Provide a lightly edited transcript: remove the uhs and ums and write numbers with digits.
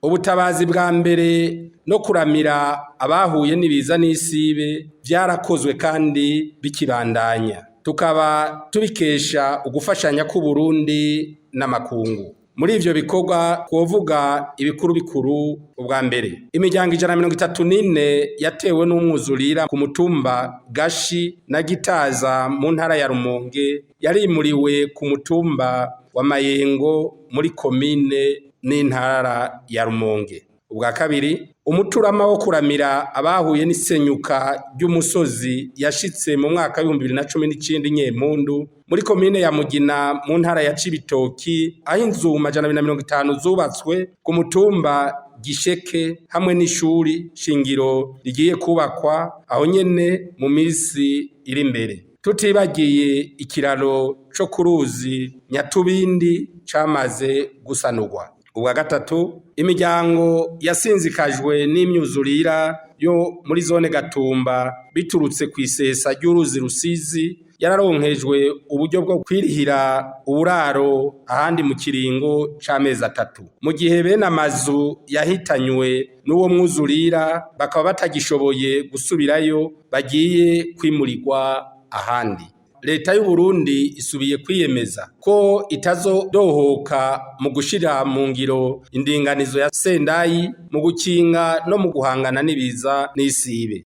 ubutabazi bwa mbere no kuramira abahuye n'ibiza n'isibe vyarakozwe kandi bikibandanya, tukaba tubikesha ugufashanya k'Uburundi n'amakungu. Muri ivyo bikorwa twovuga ibikuru bikuru. Ubwa mbere, imiryango 134 yatewe n'umwuzurira ku mutumba Gashi na Gitaza mu ntara ya Rumonge yarimuriwe ku mutumba wa Mayengo muri komine n'intara ya Rumonge. Ubwa kabiri, umuturama wo kuramira abahuye n'isenyuka ry'umusozi yashitse mu mwaka wa 2019 Nyempundu muri komine ya Mugina mu ntara ya Cibitoki, aho inzu 150 zubatswe ku mutumba Gisheke hamwe n'ishuri shingiro rigiye kubakwa aho nyene mu misi iri imbere. Tutibagiye ikiraro co ku ruzi Nyatubindi camaze gusanurwa. Ubwa gatatu, imiryango yasinzikajwe n'imyuzurira yo muri zone Gatumba biturutse kw'isesa ry'uruzi Rusizi yararonkejwe uburyo bwo kwirihira uburaro ahandi mu kiringo c'amezi 3. Mu gihe bene amazu yahitanywe n'uwo mwuzurira bakaba batagishoboye gusubirayo, bagiye kwimurirwa ahandi. Leta y'u Burundi isubiye kwiyemeza ko itazodohoka mu gushira mu ngiro indinganizo ya Sendai mu gukinga no mu guhangana n'ibiza n'isibe.